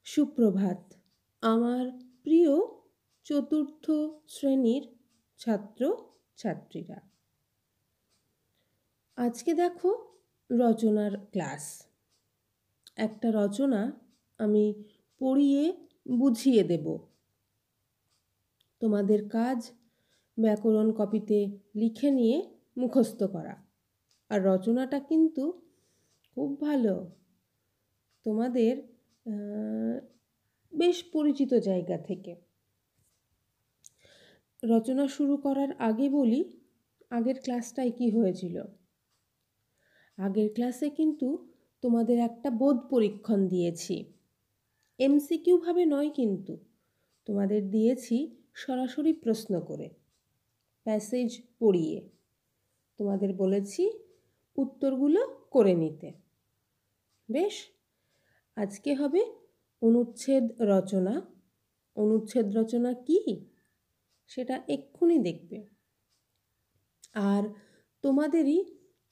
সুপ্রভাত। আমার প্রিয় চতুর্থ শ্রেণীর ছাত্র ছাত্রীরা, আজকে দেখো রচনার ক্লাস। একটা রচনা আমি পড়িয়ে বুঝিয়ে দেব। তোমাদের কাজ ব্যাকরণ কপিতে লিখে নিয়ে মুখস্থ করা। আর রচনাটা কিন্তু খুব ভালো, তোমাদের বেশ পরিচিত জায়গা থেকে। রচনা শুরু করার আগে বলি, আগের ক্লাসটায় কি হয়েছিল। আগের ক্লাসে কিন্তু তোমাদের একটা বোধ পরীক্ষণ দিয়েছি। এমসিকিউ ভাবে নয়, কিন্তু তোমাদের দিয়েছি সরাসরি প্রশ্ন করে, প্যাসেজ পড়িয়ে। তোমাদের বলেছি উত্তরগুলো করে নিতে। বেশ, আজকে হবে অনুচ্ছেদ রচনা। অনুচ্ছেদ রচনা কি সেটা এক্ষুনি দেখবে। আর তোমাদেরই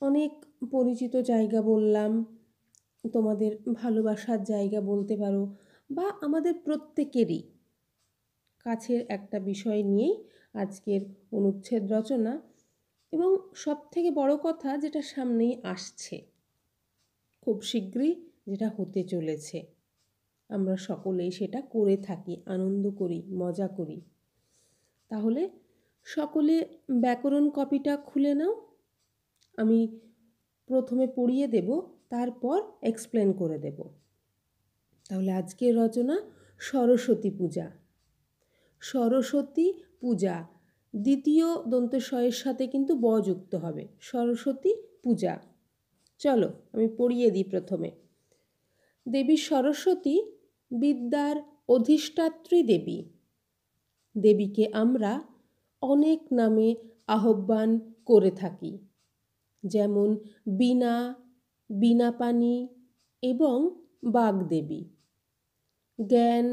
অনেক পরিচিত জায়গা বললাম, তোমাদের ভালোবাসার জায়গা বলতে পারো, বা আমাদের প্রত্যেকেরই কাছের একটা বিষয় নিয়েই আজকের অনুচ্ছেদ রচনা। এবং সব থেকে বড় কথা, যেটা সামনেই আসছে, খুব শীঘ্রই যেটা হতে চলেছে, আমরা সকলেই সেটা করে থাকি, আনন্দ করি, মজা করি। তাহলে সকলে ব্যাকরণ কপিটা খুলে নাও। আমি প্রথমে পড়িয়ে দেব, তারপর এক্সপ্লেন করে দেব। তাহলে আজকের রচনা সরস্বতী পূজা। সরস্বতী পূজা, দ্বিতীয় দন্তেশ্বয়ের সাথে কিন্তু ব যুক্ত হবে। সরস্বতী পূজা। চলো আমি পড়িয়ে দিই প্রথমে। দেবী সরস্বতী বিদ্যার অধিষ্ঠাত্রী দেবী। দেবীকে আমরা অনেক নামে আহ্বান করে থাকি, যেমন বীণা, বীণাপাণি এবং বাগদেবী। জ্ঞান,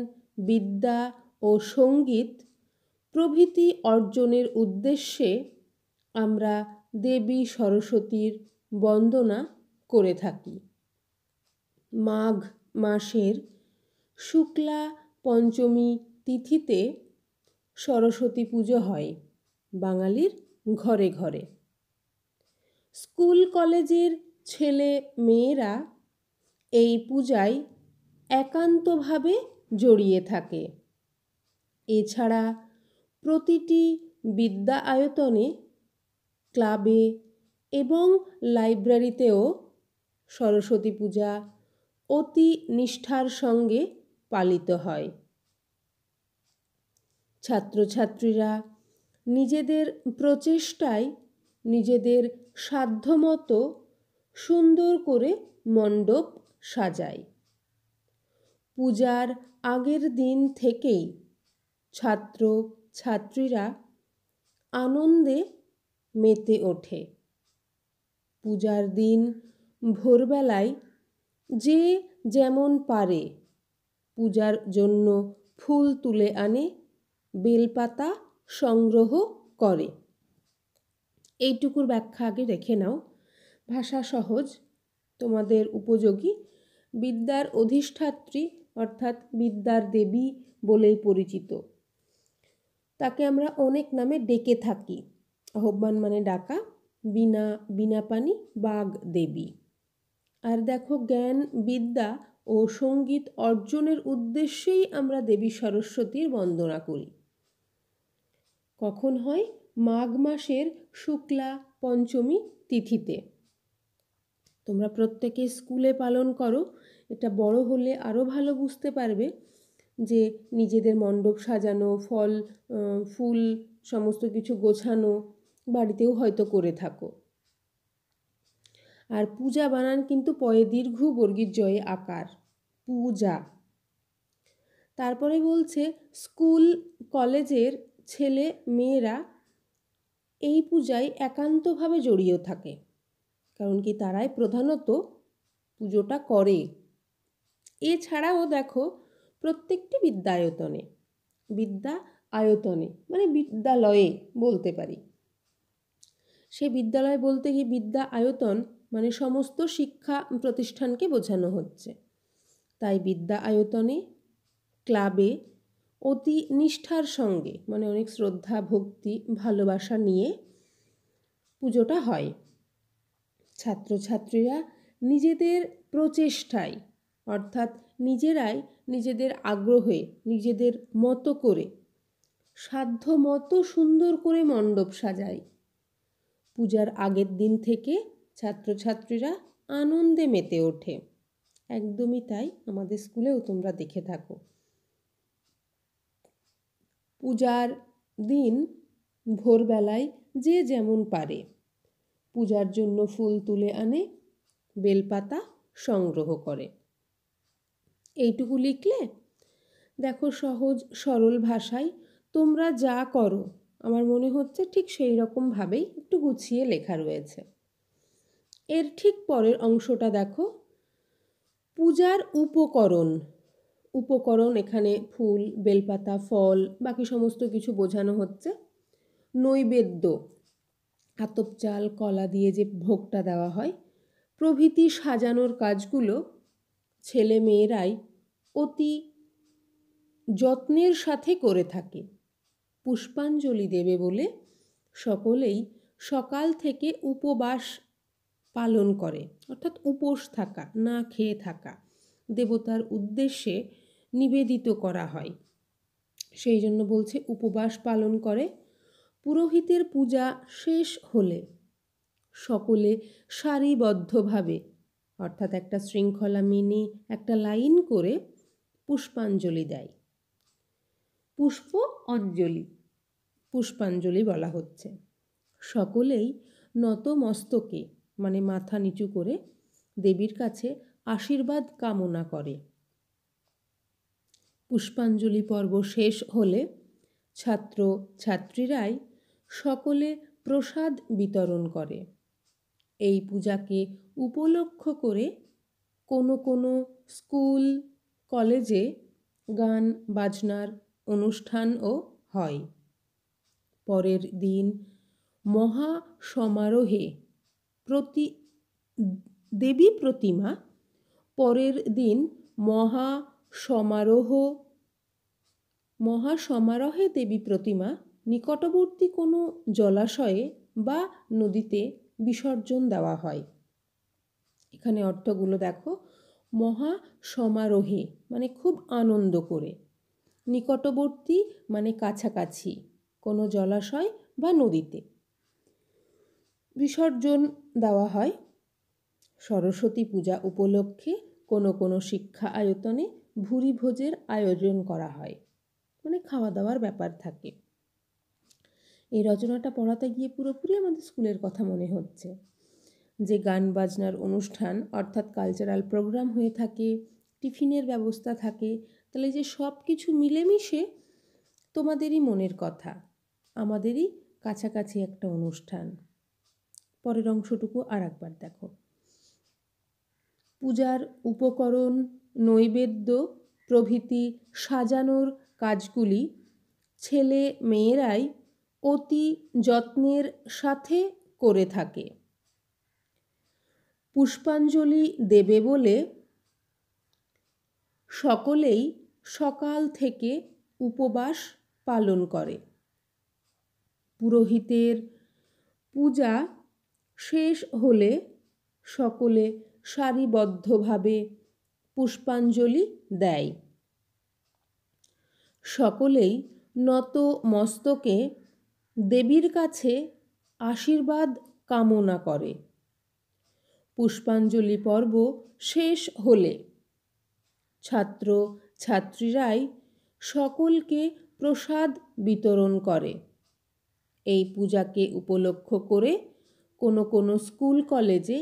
বিদ্যা ও সঙ্গীত প্রভৃতি অর্জনের উদ্দেশ্যে আমরা দেবী সরস্বতীর বন্দনা করে থাকি। মাঘ মাসের শুক্লা পঞ্চমী তিথিতে সরস্বতী পুজো হয় বাঙালির ঘরে ঘরে। স্কুল কলেজের ছেলে মেয়েরা এই পূজায় একান্তভাবে জড়িয়ে থাকে। এছাড়া প্রতিটি বিদ্যা আয়তনে, ক্লাবে এবং লাইব্রেরিতেও সরস্বতী পূজা অতি নিষ্ঠার সঙ্গে পালিত হয়। ছাত্রছাত্রীরা নিজেদের প্রচেষ্টায় নিজেদের সাধ্যমতো সুন্দর করে মণ্ডপ সাজায়। পূজার আগের দিন থেকেই ছাত্র ছাত্রীরা আনন্দে মেতে ওঠে। পূজার দিন ভোরবেলায় যে যেমন পারে পূজার জন্য ফুল তুলে আনে, বেলপাতা সংগ্রহ করে। এইটুকুর ব্যাখ্যা আগে রেখে নাও। ভাষা সহজ, তোমাদের উপযোগী। বিদ্যার অধিষ্ঠাত্রী অর্থাৎ বিদ্যার দেবী বলেই পরিচিত। তাকে আমরা অনেক নামে ডেকে থাকি। আহ্বান মানে ডাকা, বীণা, বীণাপাণি, বাগ দেবী। আর দেখো, জ্ঞান, বিদ্যা ও সঙ্গীত অর্জনের উদ্দেশ্যেই আমরা দেবী সরস্বতীর বন্দনা করি। কখন হয়? মাঘ মাসের শুক্লা পঞ্চমী তিথিতে। তোমরা প্রত্যেকে স্কুলে পালন করো। এটা বড় হলে আরও ভালো বুঝতে পারবে যে নিজেদের মণ্ডপ সাজানো, ফুল সমস্ত কিছু গোছানো বাড়িতেও হয়তো করে থাকো। আর পূজা বানান কিন্তু পয়ে দীর্ঘ, বর্গীর জয়ে আকার, পূজা। তারপরে বলছে স্কুল কলেজের ছেলে মেয়েরা এই পূজায় একান্তভাবে জড়িয়ে থাকে, কারণ কি তারাই প্রধানত পুজোটা করে। এছাড়াও দেখো, প্রত্যেকটি বিদ্যা আয়তনে মানে বিদ্যালয়ে বলতে পারি। সে বিদ্যালয় বলতে গিয়ে বিদ্যা আয়তন মানে সমস্ত শিক্ষা প্রতিষ্ঠানকে বোঝানো হচ্ছে। তাই বিদ্যা আয়তনে ক্লাবে অতি নিষ্ঠার সঙ্গে, মানে অনেক শ্রদ্ধা ভক্তি ভালোবাসা নিয়ে পুজোটা হয়। ছাত্রছাত্রীরা নিজেদের প্রচেষ্টায়, অর্থাৎ নিজেরাই নিজেদের আগ্রহে নিজেদের মতো করে সাধ্য মতো সুন্দর করে মণ্ডপ সাজায়। পূজার আগের দিন থেকে ছাত্রছাত্রীরা আনন্দে মেতে ওঠে। একদমই তাই, আমাদের স্কুলেও তোমরা দেখে থাকো। পূজার দিন ভোরবেলায় যে যেমন পারে পূজার জন্য ফুল তুলে আনে, বেলপাতা সংগ্রহ করে। এইটুকু লিখলে দেখো, সহজ সরল ভাষায় তোমরা যা করো আমার মনে হচ্ছে ঠিক সেই রকমভাবেই একটু গুছিয়ে লেখা রয়েছে। এর ঠিক পরের অংশটা দেখো, পূজার উপকরণ। উপকরণ এখানে ফুল, বেলপাতা, ফল, বাকি সমস্ত কিছু বোঝানো হচ্ছে। নৈবেদ্য, আতপ চাল, কলা দিয়ে যে ভোগটা দেওয়া হয় প্রভৃতি সাজানোর কাজগুলো ছেলে মেয়েরাই অতি যত্নের সাথে করে থাকে। পুষ্পাঞ্জলি দেবে বলে সকলেই সকাল থেকে উপবাস পালন করে, অর্থাৎ উপোস থাকা, না খেয়ে থাকা দেবতার উদ্দেশ্যে নিবেদিত করা হয়। সেই জন্য বলছে উপবাস পালন করে। পুরোহিতের পূজা শেষ হলে সকলে সারিবদ্ধভাবে, অর্থাৎ একটা শৃঙ্খলা মেনে একটা লাইন করে পুষ্পাঞ্জলি দেয়। পুষ্প অঞ্জলি, পুষ্পাঞ্জলি বলা হচ্ছে। সকলেই নত মস্তকে, মানে মাথা নিচু করে দেবীর কাছে আশীর্বাদ কামনা করে। পুষ্পাঞ্জলি পর্ব শেষ হলে ছাত্র ছাত্রীরাই সকলে প্রসাদ বিতরণ করে। এই পূজাকে উপলক্ষ করে কোনো কোনো স্কুল কলেজে গান বাজনার অনুষ্ঠানও হয়। পরের দিন মহা সমারোহে দেবী প্রতিমা, পরের দিন মহাসমারোহে দেবী প্রতিমা নিকটবর্তী কোনো জলাশয়ে বা নদীতে বিসর্জন দেওয়া হয়। এখানে অর্থগুলো দেখো, মহা সমারোহে মানে খুব আনন্দ করে, নিকটবর্তী মানে কাছাকাছি কোনো জলাশয় বা নদীতে বিসর্জন দেওয়া হয়। সরস্বতী পূজা উপলক্ষে কোনো কোনো শিক্ষা আয়তনে ভুরি ভোজের আয়োজন করা হয়, মানে খাওয়া দাওয়ার ব্যাপার থাকে। এই রচনাটা পড়াতে গিয়ে পুরোপুরি আমাদের স্কুলের কথা মনে হচ্ছে, যে গান বাজনার অনুষ্ঠান অর্থাৎ কালচারাল প্রোগ্রাম হয়ে থাকে, টিফিনের ব্যবস্থা থাকে, তাহলে যে সব কিছু মিলেমিশে তোমাদেরই মনের কথা, আমাদেরই কাছাকাছি একটা অনুষ্ঠান। পরের অংশটুকু আর একবার দেখো। পূজার উপকরণ, নৈবেদ্য প্রভৃতি সাজানোর কাজগুলি ছেলে মেয়েরাই অতি যত্নের সাথে করে থাকে। পুষ্পাঞ্জলি দেবে বলে সকলেই সকাল থেকে উপবাস পালন করে। পুরোহিতের পূজা শেষ হলে সকলে সারিবদ্ধভাবে পুষ্পাঞ্জলি দেয়। সকলেই নত মস্তকে দেবীর কাছে আশীর্বাদ কামনা করে। পুষ্পাঞ্জলি পর্ব শেষ হলে ছাত্র ছাত্রীরাই সকলকে প্রসাদ বিতরণ করে। এই পূজাকে উপলক্ষ করে কোনো কোনো স্কুল কলেজে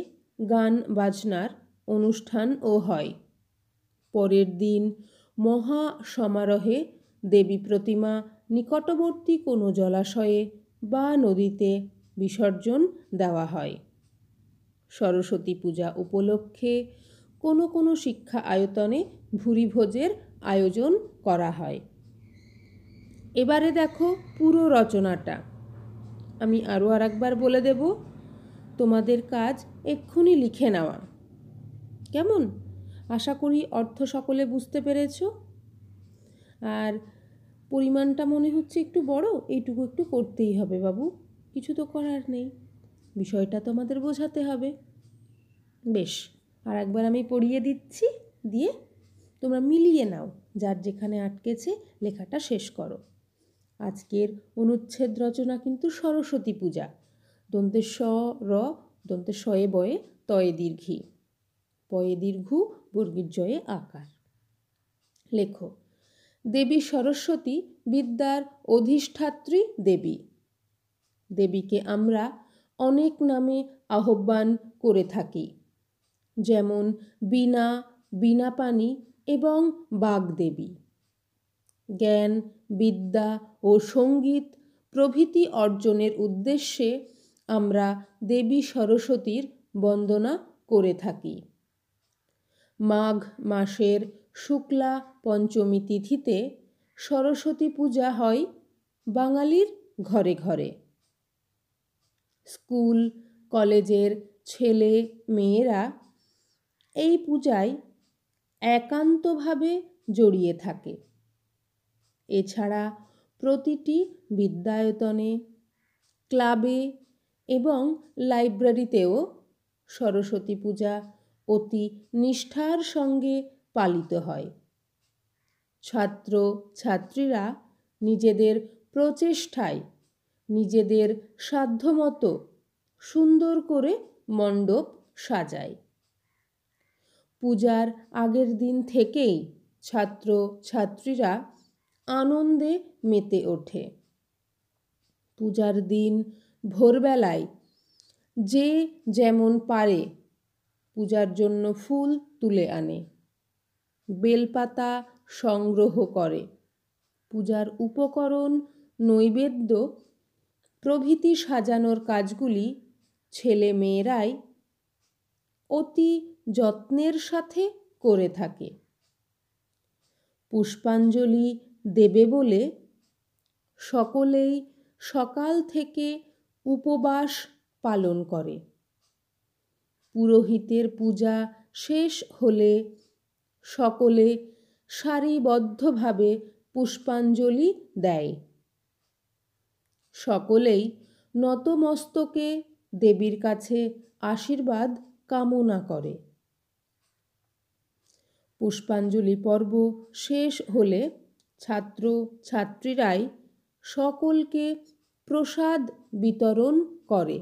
গান বাজনার অনুষ্ঠানও হয়। পরের দিন মহা সমারোহে দেবী প্রতিমা নিকটবর্তী কোনো জলাশয়ে বা নদীতে বিসর্জন দেওয়া হয়। সরস্বতী পূজা উপলক্ষে কোনো কোনো শিক্ষা আয়তনে ভুরিভোজের আয়োজন করা হয়। এবারে দেখো পুরো রচনাটা আমি আরও আরেকবার বলে দেব, তোমাদের কাজ এক্ষুনি লিখে নেওয়া। কেমন? আশা করি অর্থ সকলে বুঝতে পেরেছ। আর পরিমাণটা মনে হচ্ছে একটু বড়, এইটুকু একটু করতেই হবে বাবু, কিছু তো করার নেই, বিষয়টা তো আমাদের বোঝাতে হবে। বেশ, আর একবার আমি পড়িয়ে দিচ্ছি, দিয়ে তোমরা মিলিয়ে নাও, যার যেখানে আটকেছে লেখাটা শেষ করো। আজকের অনুচ্ছেদ রচনা কিন্তু সরস্বতী পূজা। দন্তে স র, দন্তে শয়ে বয়ে, তয়ে দীর্ঘি, পয়ে দীর্ঘ, বর্গীর জয়ে আকার। লেখো। দেবী সরস্বতী বিদ্যার অধিষ্ঠাত্রী দেবী। দেবীকে আমরা অনেক নামে আহ্বান করে থাকি, যেমন বীণা, বীণাপাণি এবং বাগদেবী। জ্ঞান, বিদ্যা ও সঙ্গীত প্রভৃতি অর্জনের উদ্দেশ্যে আমরা দেবী সরস্বতীর বন্দনা করে থাকি। মাঘ মাসের শুক্লা পঞ্চমী তিথিতে সরস্বতী পূজা হয় বাঙালির ঘরে ঘরে। স্কুল কলেজের ছেলে মেয়েরা এই পূজায় একান্তভাবে জড়িয়ে থাকে। এছাড়া প্রতিটি বিদ্যায়তনে, ক্লাবে এবং লাইব্রেরিতেও সরস্বতী পূজা অতি নিষ্ঠার সঙ্গে পালিত হয়। ছাত্র ছাত্রীরা নিজেদের প্রচেষ্টায় নিজেদের সাধ্যমতো সুন্দর করে মণ্ডপ সাজায়। পূজার আগের দিন থেকেই ছাত্র ছাত্রীরা আনন্দে মেতে ওঠে। পূজার দিন ভোরবেলায় যে যেমন পারে পূজার জন্য ফুল তুলে আনে, বেলপাতা সংগ্রহ করে, পূজার উপকরণ, নৈবেদ্য প্রভৃতি সাজানোর কাজগুলি ছেলে মেয়েরাই অতি যত্নের সাথে করে থাকে। পুষ্পাঞ্জলি দেবে বলে সকলেই সকাল থেকে উপবাস পালন করে। পুরোহিতের পূজা শেষ হলে সকলে সারিবদ্ধভাবে পুষ্পাঞ্জলি দেয়। সকলেই নতমস্তকে দেবীর কাছে আশীর্বাদ কামনা করে। পুষ্পাঞ্জলি পর্ব শেষ হলে ছাত্র ছাত্রীরাই সকলকে প্রসাদ বিতরণ করে।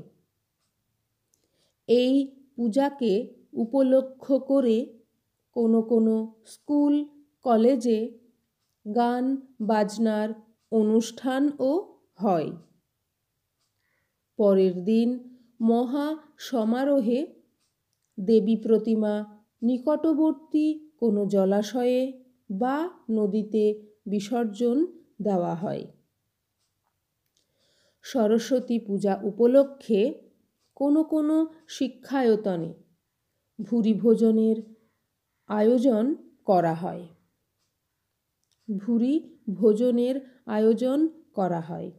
এই পূজাকে উপলক্ষ করে কোনো কোনো স্কুল কলেজে গান বাজনার অনুষ্ঠানও হয়। পরের দিন মহা সমারোহে দেবী প্রতিমা নিকটবর্তী কোনো জলাশয়ে বা নদীতে বিসর্জন দেওয়া হয়। সরস্বতী পূজা উপলক্ষে কোনো কোনো শিক্ষায়তনে ভুরি ভোজনের আয়োজন করা হয়। ভুরি ভোজনের আয়োজন করা হয়।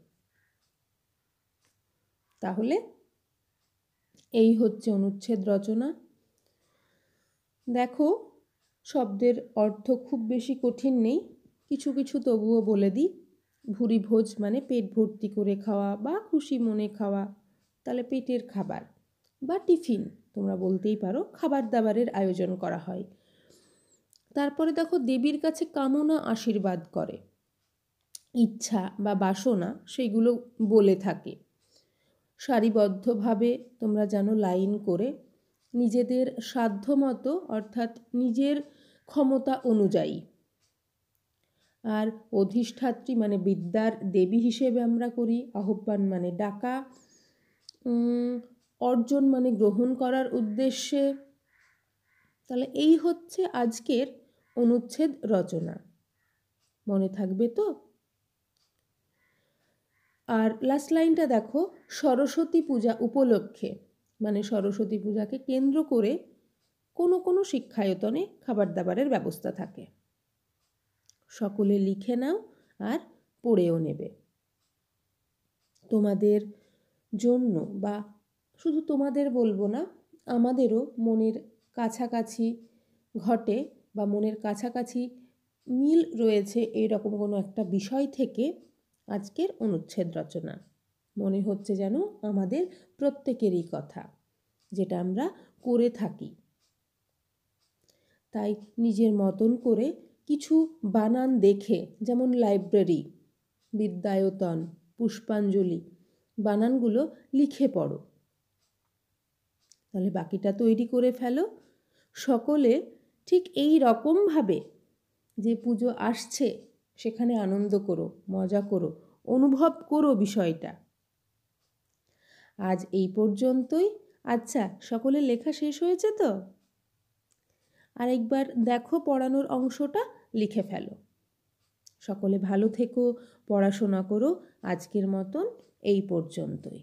তাহলে এই হচ্ছে অনুচ্ছেদ রচনা। দেখো, শব্দের অর্থ খুব বেশি কঠিন নেই, কিছু কিছু তবুও বলে দিই। ভুরি ভোজ মানে পেট ভর্তি করে খাওয়া বা খুশি মনে খাওয়া, তাহলে পেটের খাবার বা টিফিন তোমরা বলতেই পারো, খাবার দাবারের আয়োজন করা হয়। তারপরে দেখো, দেবীর কাছে কামনা আশীর্বাদ করে, ইচ্ছা বা বাসনা সেগুলো বলে থাকে। সারিবদ্ধভাবে তোমরা জানো লাইন করে নিজেদের সাধ্যমতো, অর্থাৎ নিজের ক্ষমতা অনুযায়ী। আর অধিষ্ঠাত্রী মানে বিদ্যার দেবী হিসেবে আমরা করি, আহ্বান মানে ডাকা, অর্জন মানে গ্রহণ করার উদ্দেশ্যে। তাহলে এই হচ্ছে আজকের অনুচ্ছেদ রচনা, মনে থাকবে তো? আর লাস্ট লাইনটা দেখো, সরস্বতী পূজা উপলক্ষে মানে সরস্বতী পূজাকে কেন্দ্র করে কোনো কোনো শিক্ষায়তনে খাবার দাবারের ব্যবস্থা থাকে। সকলে লিখে নাও আর পড়েও নেবে। তোমাদের জন্য, বা শুধু তোমাদের বলবো না, আমাদেরও মনের কাছাকাছি ঘটে বা মনের কাছাকাছি মিল রয়েছে এইরকম কোনো একটা বিষয় থেকে আজকের অনুচ্ছেদ রচনা। মনে হচ্ছে যেন আমাদের প্রত্যেকেরই কথা, যেটা আমরা করে থাকি। তাই নিজের মতন করে কিছু বানান দেখে, যেমন লাইব্রেরি, বিদ্যায়তন, পুষ্পাঞ্জলি, বানানগুলো লিখে পড়ো। তাহলে বাকিটা তৈরি করে ফেলো। সকলে ঠিক এই রকমভাবে যে পুজো আসছে সেখানে আনন্দ করো, মজা করো, অনুভব করো বিষয়টা। আজ এই পর্যন্তই। আচ্ছা, সকলের লেখা শেষ হয়েছে তো? আরেকবার দেখো পড়ানোর অংশটা, লিখে ফেলো। সকলে ভালো থেকো, পড়াশোনা করো। আজকের মতন এই পর্যন্তই।